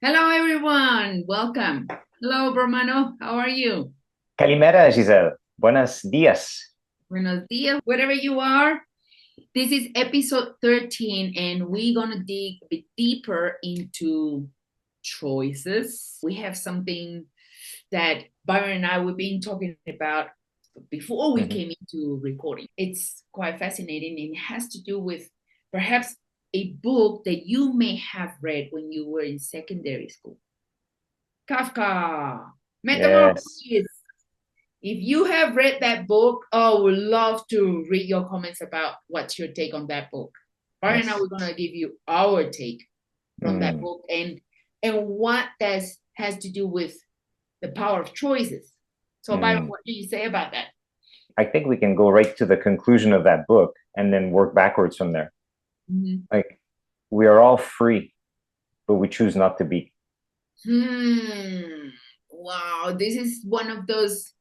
Hello, everyone. Welcome. Hello, Brahmano. How are you? Calimera, Giselle. Buenos días. Buenos dias, wherever you are. This is episode 13, and we're going to dig a bit deeper into choices. We have something that Byron and I we've been talking about before we Mhm. came into recording. It's quite fascinating, and it has to do with perhaps a book that you may have read when you were in secondary school. Kafka, Yes. Metamorphosis. If you have read that book, oh, would love to read your comments about what's your take on that book. Right now, Yes. we're gonna give you our take from that Mm. book and what that has to do with the power of choices. So, Byron, Mm. what do you say about that? I think we can go right to the conclusion of that book and then work backwards from there. Mhm. Like, we are all free, but we choose not to be. Hmm. Wow, this is one of those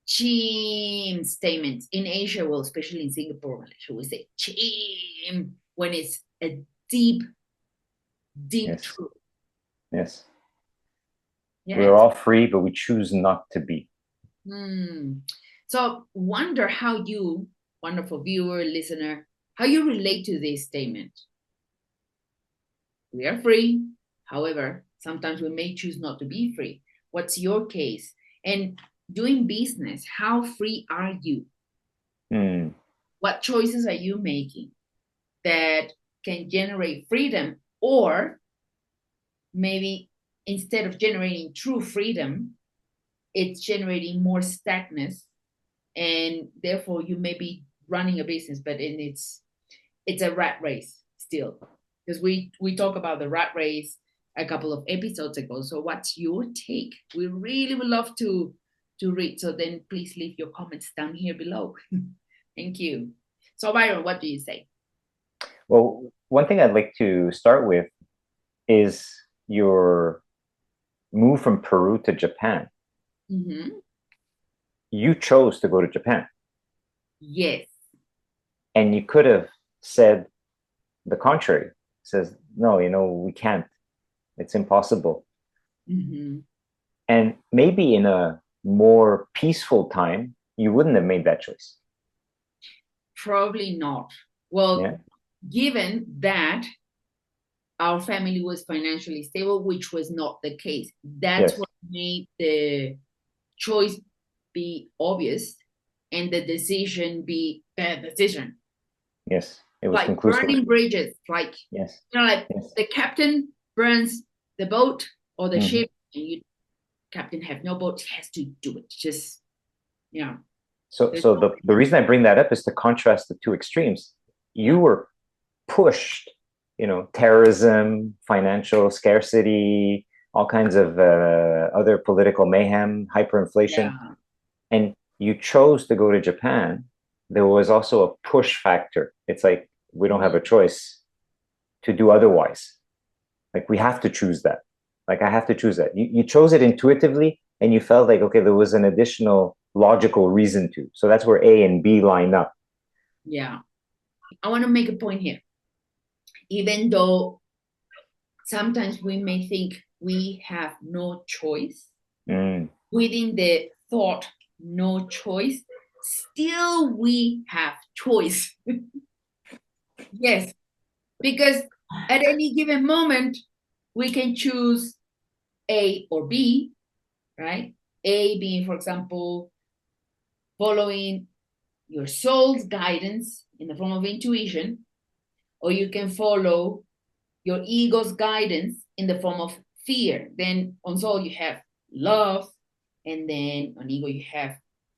chim statements in Asia, well, especially in Singapore, should we say chim when it's a deep, deep Yes. truth. Yes. We are Yes. all free, but we choose not to be. Hmm. So wonder how you, wonderful viewer, listener, how you relate to this statement. We are free. However, sometimes we may choose not to be free. What's your case? And doing business, how free are you? Mm. What choices are you making that can generate freedom? Or maybe instead of generating true freedom, it's generating more stagnance, and therefore you may be running a business, but it's a rat race still, because we talk about the rat race a couple of episodes ago. So what's your take? We really would love to read, so then please leave your comments down here below. Thank you. So Byron, what do you say? Well, one thing I'd like to start with is your move from Peru to Japan. Mm-hmm. You chose to go to Japan, Yes. and you could have said the contrary. Says, no, we can't. It's impossible. Mm-hmm. And maybe in a more peaceful time, you wouldn't have made that choice. Probably not. Well, Yeah. given that our family was financially stable, which was not the case. That's Yes. what made the choice be obvious and the decision be a decision. Yes. It was Like conclusive. burning bridges, like, Yes. like Yes. the captain burns the boat or the Hmm. ship, and you captain have no boat, he has to do it. Just, you know, So, there's so no the reason I bring that up is to contrast the two extremes. You yeah, were pushed, terrorism, financial scarcity, all kinds of other political mayhem, hyperinflation, yeah. and you chose to go to Japan. There was also a push factor. It's like we don't have Mm-hmm. a choice to do otherwise. Like we have to choose that. Like I have to choose that. You chose it intuitively and you felt like, okay, there was an additional logical reason to. So that's where A and B line up. Yeah. I want to make a point here. Even though sometimes we may think we have no choice, Mm, within the thought no choice, still we have choice. Yes, because at any given moment we can choose A or B, right? A being, for example, following your soul's guidance in the form of intuition, or you can follow your ego's guidance in the form of fear. Then on soul you have love, and then on ego you have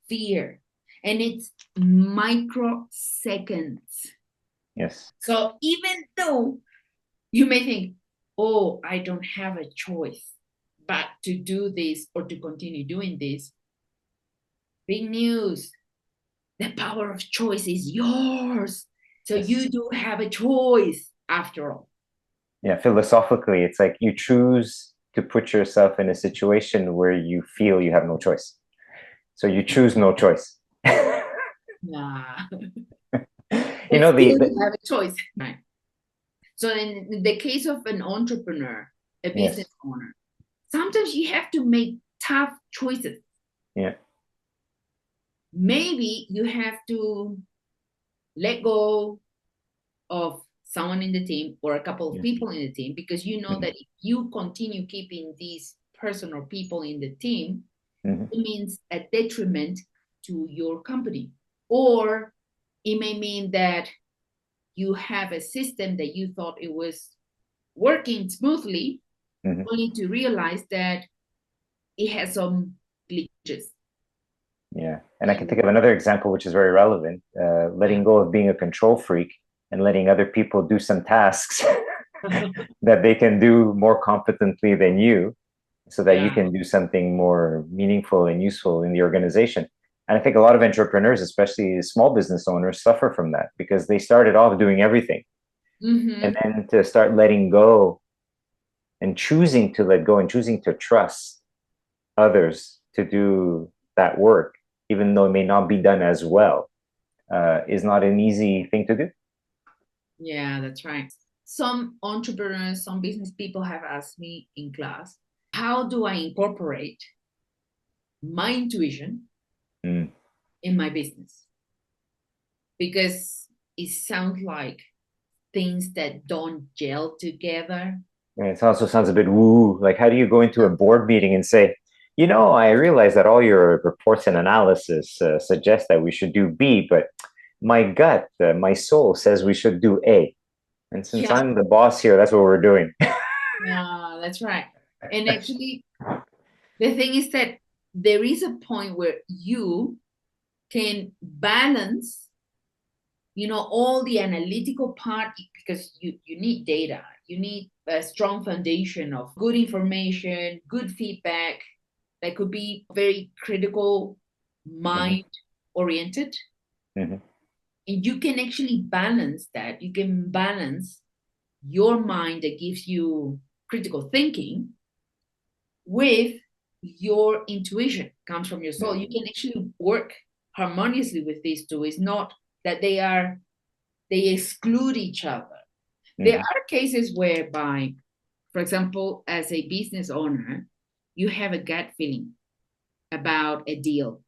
fear. And it's microseconds. yes. So even though you may think, oh, I don't have a choice but to do this or to continue doing this, big news. The power of choice is yours. So Yes. you do have a choice after all. Yeah. Philosophically, it's like you choose to put yourself in a situation where you feel you have no choice. So you choose no choice. Yeah. you But know, still the you have a choice. Right. So in the case of an entrepreneur, a business owner. Sometimes you have to make tough choices. Yeah. Maybe you have to let go of someone in the team or a couple of people in the team, because you know that if you continue keeping these person or people in the team, it means a detriment to your company. Or it may mean that you have a system that you thought it was working smoothly, only to realize that it has some glitches. Yeah. And I can think of another example, which is very relevant, letting go of being a control freak and letting other people do some tasks that they can do more competently than you, so that you can do something more meaningful and useful in the organization. And I think a lot of entrepreneurs, especially small business owners, suffer from that because they started off doing everything. And then to start letting go and choosing to let go and choosing to trust others to do that work, even though it may not be done as well, is not an easy thing to do. Yeah, that's right. Some entrepreneurs, some business people have asked me in class, how do I incorporate my intuition in my business? Because it sounds like things that don't gel together. And it also sounds a bit woo. Like, how do you go into a board meeting and say, you know, I realize that all your reports and analysis suggest that we should do B, but my gut, my soul says we should do A. And since I'm the boss here, that's what we're doing. Yeah, that's right. And actually, the thing is that there is a point where you can balance, all the analytical part, because you need data. You need a strong foundation of good information, good feedback that could be very critical, mind oriented. And you can actually balance that. You can balance your mind that gives you critical thinking with your intuition, comes from your soul. You can actually work harmoniously with these two. It's not that they exclude each other. There are cases whereby, for example, as a business owner, you have a gut feeling about a deal.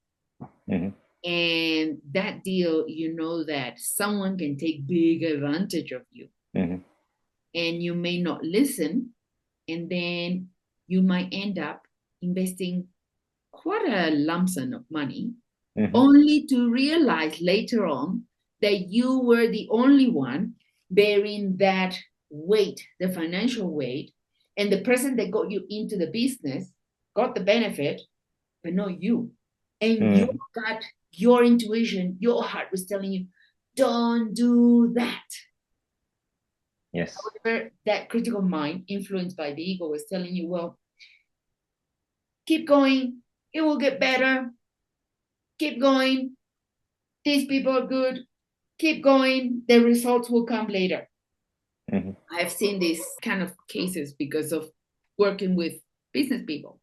And that deal, you know that someone can take big advantage of you. And you may not listen, and then you might end up investing quite a lump sum of money, only to realize later on that you were the only one bearing that weight, the financial weight, and the person that got you into the business got the benefit, but not you. And you got your intuition, your heart was telling you, don't do that. Yes. However, that critical mind, influenced by the ego, was telling you, well, keep going, it will get better. Keep going. These people are good. Keep going. The results will come later. I've seen these kind of cases because of working with business people.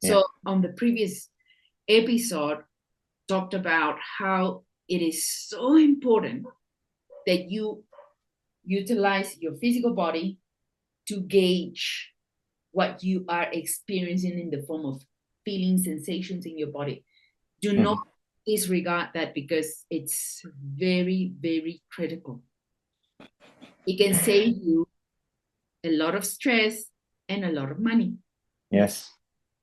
So on the previous episode, talked about how it is so important that you utilize your physical body to gauge what you are experiencing in the form of feelings, sensations in your body. Do not disregard that, because it's very, very critical. It can save you a lot of stress and a lot of money. Yes.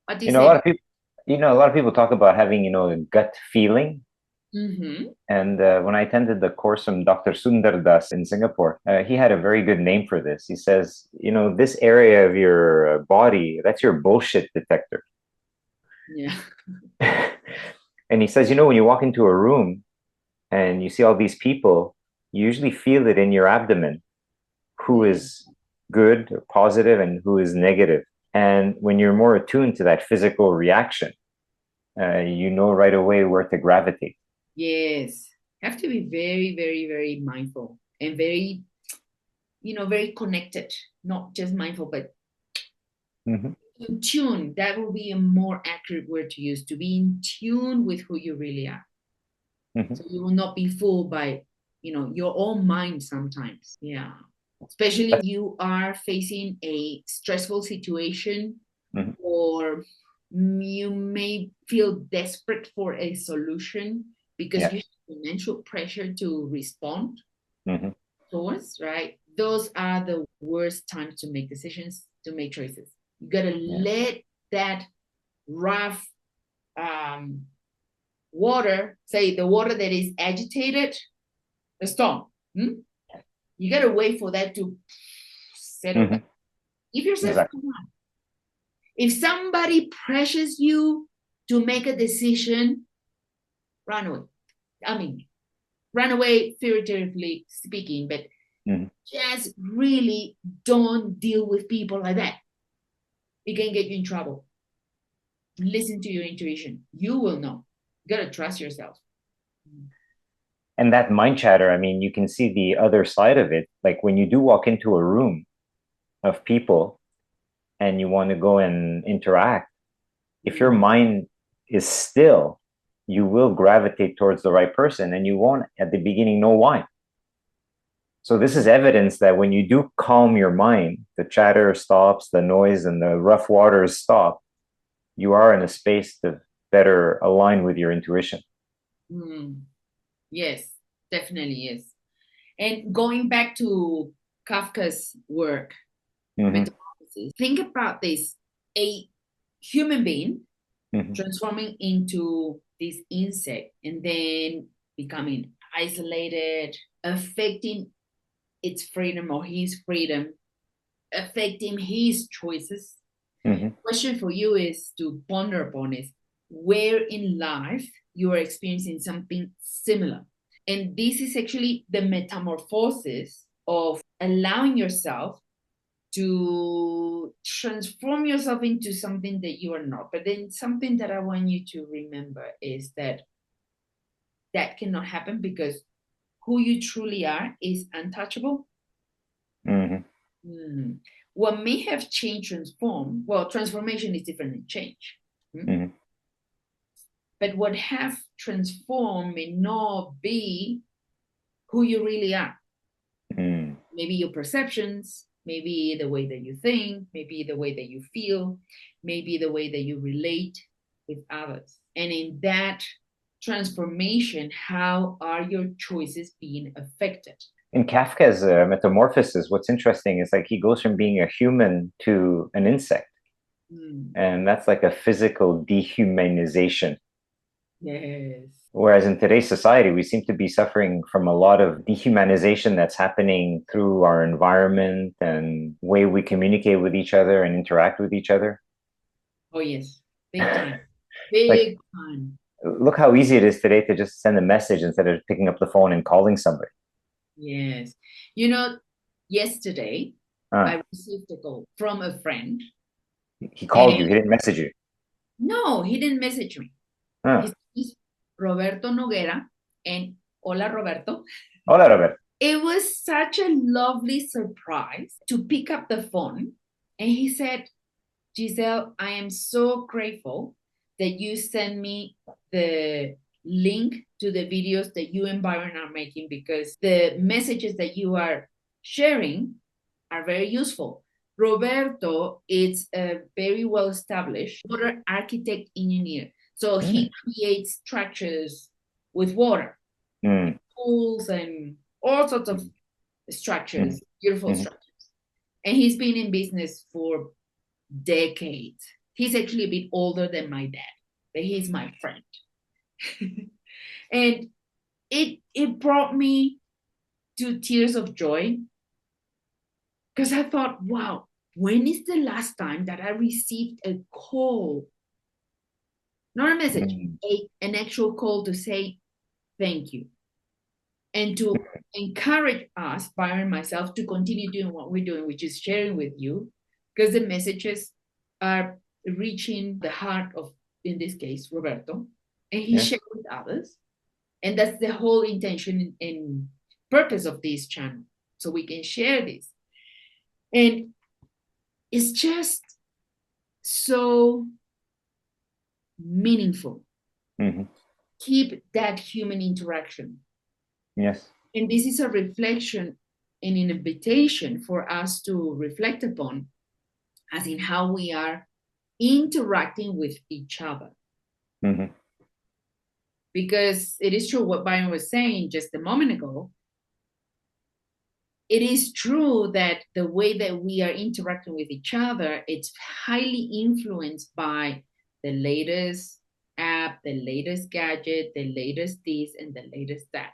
What do You you know, say? a lot of people talk about having, a gut feeling. And when I attended the course from Dr. Sundar Das in Singapore, he had a very good name for this. He says, this area of your body, that's your bullshit detector. Yeah. And he says, when you walk into a room and you see all these people, you usually feel it in your abdomen, who is good or positive and who is negative. And when you're more attuned to that physical reaction, you know right away where to gravitate. Yes. Have to be very, very, very mindful and very, very connected, not just mindful, but in tune. That will be a more accurate word to use, to be in tune with who you really are. So you will not be fooled by, your own mind sometimes. Yeah. especially if you are facing a stressful situation, Mm-hmm. or you may feel desperate for a solution because Yeah. you have financial pressure to respond Mm-hmm. towards, right? Those are the worst times to make decisions, to make choices. You got to Yeah. let that rough um, water, say the water that is agitated, the storm. You got to wait for that to settle Mm-hmm. down. Give yourself Exactly. time. If somebody pressures you to make a decision, run away. I mean, run away figuratively speaking, but Mm-hmm. just really don't deal with people like that. It can get you in trouble. Listen to your intuition. You will know. You gotta trust yourself. And that mind chatter, I mean, you can see the other side of it. Like when you do walk into a room of people and you want to go and interact, if your mind is still, you will gravitate towards the right person and you won't at the beginning know why. So this is evidence that when you do calm your mind, the chatter stops, the noise and the rough waters stop, you are in a space to better align with your intuition. Yes, definitely yes. And going back to Kafka's work, Mm-hmm. Metamorphosis, think about this: a human being Mm-hmm. transforming into this insect and then becoming isolated, affecting its freedom or his freedom, affecting his choices. Mm-hmm. Question for you is to ponder upon is where in life you are experiencing something similar. And this is actually the metamorphosis of allowing yourself to transform yourself into something that you are not. But then something that I want you to remember is that that cannot happen because who you truly are is untouchable. Mm-hmm. What may have changed, transformed, well, transformation is different than change. Mm-hmm. But what have transformed may not be who you really are. Mm-hmm. Maybe your perceptions, maybe the way that you think, maybe the way that you feel, maybe the way that you relate with others. And in that transformation, how are your choices being affected? In Kafka's Metamorphosis, what's interesting is like he goes from being a human to an insect. And that's like a physical dehumanization. Yes. Whereas in today's society, we seem to be suffering from a lot of dehumanization that's happening through our environment and way we communicate with each other and interact with each other. Oh, yes. Big time. Like, Big time. look how easy it is today to just send a message instead of picking up the phone and calling somebody. Yes. You know, yesterday Uh, I received a call from a friend. he called And you, he didn't message you. no, he didn't message me. His Uh, name is Roberto Noguera. And Hola Roberto. Hola, Robert. It was such a lovely surprise to pick up the phone. And he said, Giselle, I am so grateful that you sent me the link to the videos that you and Byron are making because the messages that you are sharing are very useful. Roberto is a very well established water architect engineer. So he creates structures with water, Mm, pools, and all sorts of mm, structures, beautiful mm, structures. And he's been in business for decades. He's actually a bit older than my dad, but he's my friend. And it brought me to tears of joy because I thought, wow, when is the last time that I received a call, not a message, mm. an actual call to say thank you and to encourage us, Byron and myself, to continue doing what we're doing, which is sharing with you, because the messages are reaching the heart of, in this case, Roberto, and he Yeah. shared with others. And that's the whole intention and purpose of this channel. So we can share this. And it's just so meaningful. Mm-hmm. Keep that human interaction. Yes. And this is a reflection. and an invitation for us to reflect upon, as in how we are interacting with each other. Mm-hmm. Because it is true what Byron was saying just a moment ago. It is true that the way that we are interacting with each other, it's highly influenced by the latest app, the latest gadget, the latest this, and the latest that.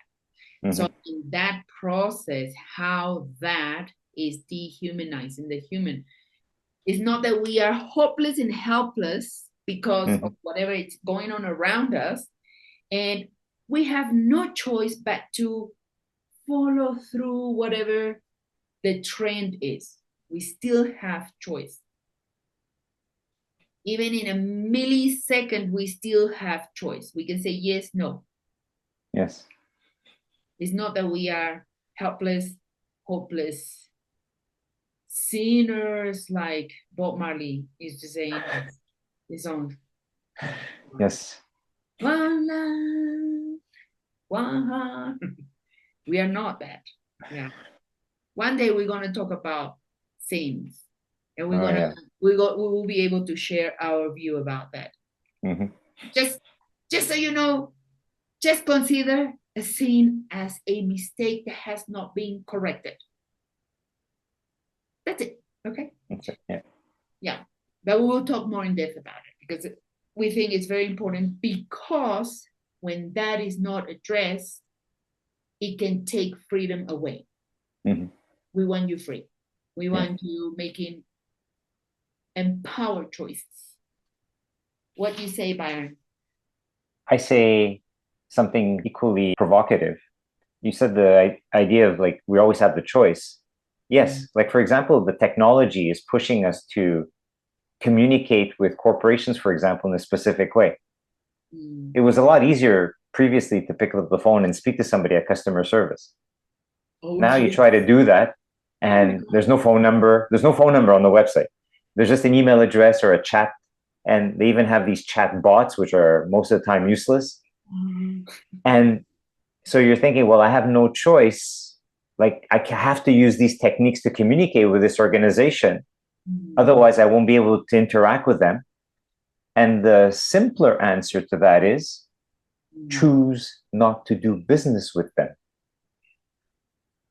Mm-hmm. So in that process, how that is dehumanizing the human. It's not that we are hopeless and helpless because mm-hmm. of whatever is going on around us, and we have no choice but to follow through whatever the trend is. We still have choice. Even in a millisecond, we still have choice. We can say yes, no. Yes. It's not that we are helpless, hopeless, sinners, like Bob Marley used to say in his song. Yes. One love, one heart. We are not that. Yeah. One day we're gonna talk about sins, and we will be able to share our view about that. Mm-hmm. Just so you know, just consider a sin as a mistake that has not been corrected. That's it. Okay. Yeah. Yeah, but we will talk more in depth about it because we think it's very important, because when that is not addressed, it can take freedom away. Mm-hmm. We want you free. We want you making empowered choices. What do you say, Byron? I say something equally provocative. You said the idea of like, we always have the choice. Yes. Like, for example, the technology is pushing us to communicate with corporations, for example, in a specific way. It was a lot easier previously to pick up the phone and speak to somebody at customer service. Now you try to do that and there's no phone number. There's no phone number on the website. There's just an email address or a chat. And they even have these chat bots, which are most of the time useless. And so you're thinking, well, I have no choice. Like, I have to use these techniques to communicate with this organization. Otherwise, I won't be able to interact with them. And the simpler answer to that is choose not to do business with them.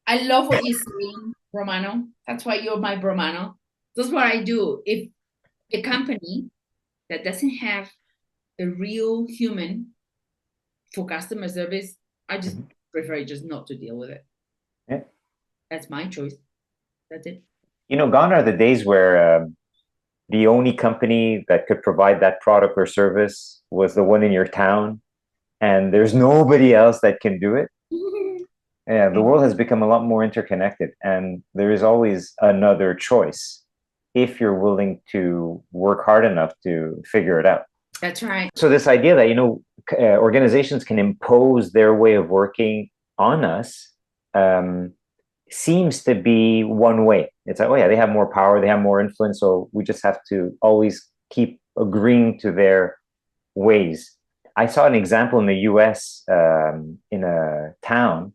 I love what you're saying, Romano. That's why you're my Romano. That's what I do. If a company that doesn't have a real human for customer service, I just prefer just not to deal with it. Yeah. That's my choice. That's it. You know, gone are the days where the only company that could provide that product or service was the one in your town, and there's nobody else that can do it. Yeah, the world has become a lot more interconnected, and there is always another choice if you're willing to work hard enough to figure it out. That's right. So this idea that, you know, organizations can impose their way of working on us seems to be one way. It's like, oh yeah, they have more power, they have more influence, so we just have to always keep agreeing to their ways. I saw an example in the US in a town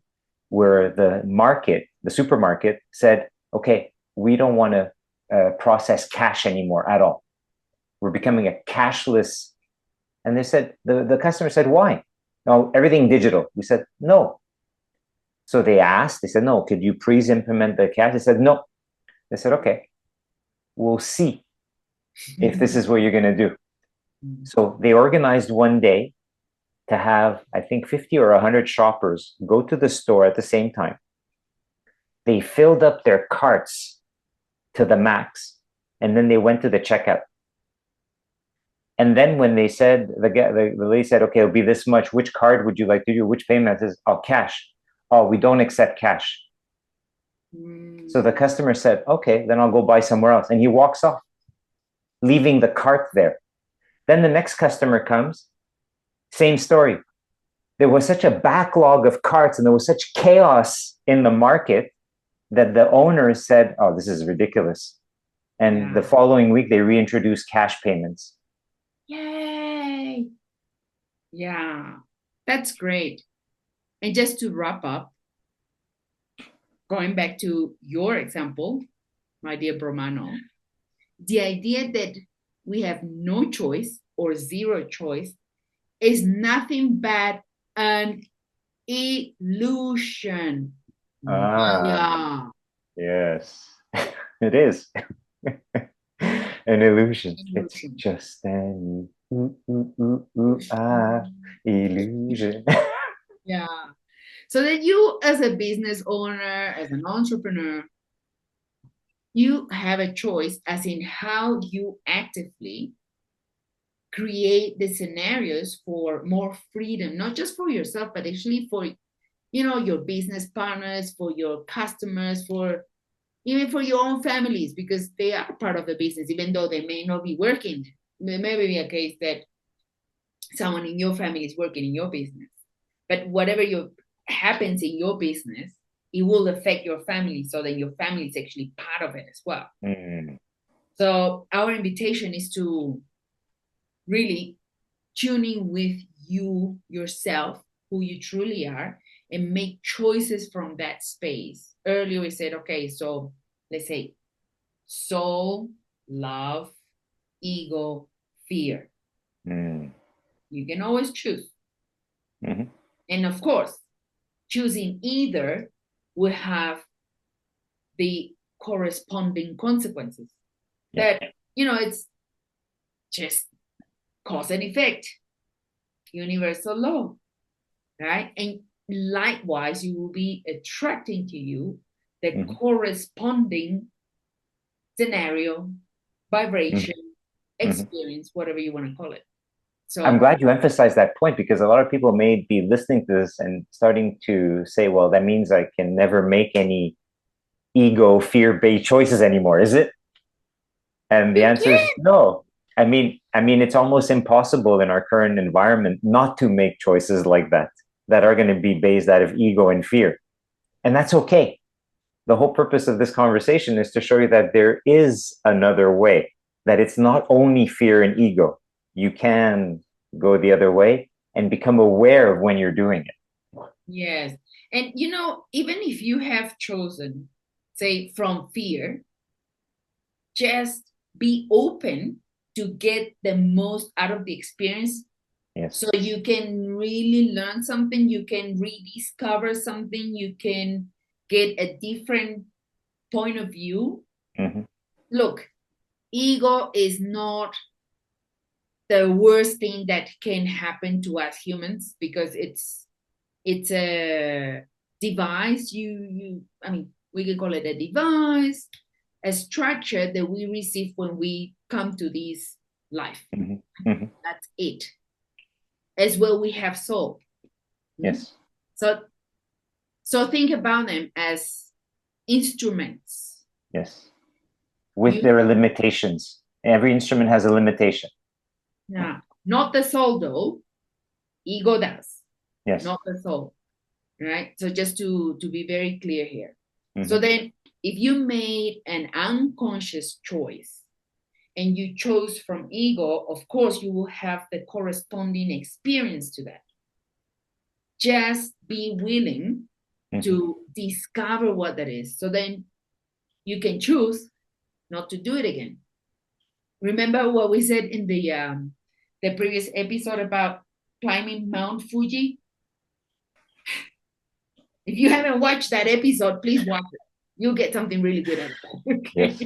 where the supermarket said, okay, we don't want to process cash anymore at all. We're becoming a cashless. And they said, the customer said, why? No, everything digital. We said, no. So they said, no, could you please implement the cash? They said, no. They said, okay, we'll see if this is what you're going to do. So they organized one day to have, I think, 50 or 100 shoppers go to the store at the same time. They filled up their carts to the max, and then they went to the checkout. And then when they said, the lady said, okay, it'll be this much. Which card would you like to do? Which payment is? Oh, cash. Oh, we don't accept cash. So the customer said, okay, then I'll go buy somewhere else. And he walks off, leaving the cart there. Then the next customer comes, same story. There was such a backlog of carts and there was such chaos in the market that the owners said, oh, this is ridiculous. And the following week, they reintroduced cash payments. Yay! Yeah, that's great. And just to wrap up, going back to your example, my dear Bromano, the idea that we have no choice or zero choice is nothing but an illusion. Ah, yes, it is. An illusion. It's Illusion. just an illusion. Yeah. So that you, as a business owner, as an entrepreneur, you have a choice as in how you actively create the scenarios for more freedom, not just for yourself, but actually for, your business partners, for your customers, for even for your own families, because they are part of the business, even though they may not be working. There may be a case that someone in your family is working in your business, but whatever happens in your business, it will affect your family, so that your family is actually part of it as well. Mm. So our invitation is to really tuning with you yourself, who you truly are, and make choices from that space. Earlier we said, okay, so let's say soul, love, ego, fear. Mm. You can always choose. Mm-hmm. And of course, choosing either will have the corresponding consequences. Yeah. That, it's just cause and effect, universal law, right? And likewise, you will be attracting to you the Mm-hmm. corresponding scenario, vibration, Mm-hmm. experience, whatever you want to call it. So I'm glad you emphasized that point, because a lot of people may be listening to this and starting to say, well, that means I can never make any ego, fear-based choices anymore, is it? And the you answer is can. no. I mean, it's almost impossible in our current environment not to make choices like that are going to be based out of ego and fear. And that's okay. The whole purpose of this conversation is to show you that there is another way, that it's not only fear and ego. You can go the other way and become aware of when you're doing it. Yes. And even if you have chosen, say, from fear, just be open to get the most out of the experience. Yes. So you can really learn something, you can rediscover something, you can get a different point of view. Mm-hmm. Look, ego is not the worst thing that can happen to us humans, because it's a device. I mean, we can call it a device, a structure that we receive when we come to this life. Mm-hmm. Mm-hmm. That's it. As well, we have soul. Yes. So think about them as instruments. Yes. With their limitations. Every instrument has a limitation. Yeah, not the soul though. Ego does. Yes. Not the soul. Right? So just to be very clear here. Mm-hmm. So then, if you made an unconscious choice and you chose from ego, of course you will have the corresponding experience to that. Just be willing to discover what that is. So then you can choose not to do it again. Remember what we said in the previous episode about climbing Mount Fuji? If you haven't watched that episode, please watch it. You'll get something really good out of that. Okay?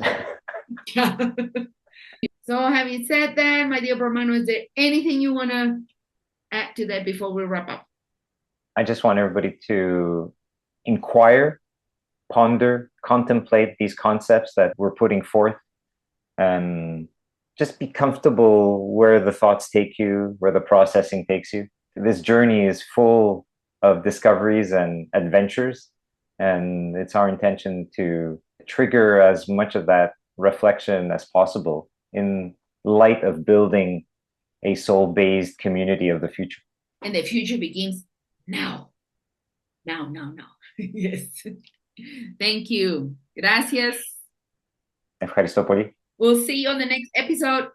Yes. So having said that, my dear Bromano, is there anything you want to add to that before we wrap up? I just want everybody to inquire, ponder, contemplate these concepts that we're putting forth, and just be comfortable where the thoughts take you, where the processing takes you. This journey is full of discoveries and adventures, and it's our intention to trigger as much of that reflection as possible in light of building a soul-based community of the future. And the future begins now. Now. Yes. Thank you. Gracias. Ευχαριστώ πολύ. We'll see you on the next episode.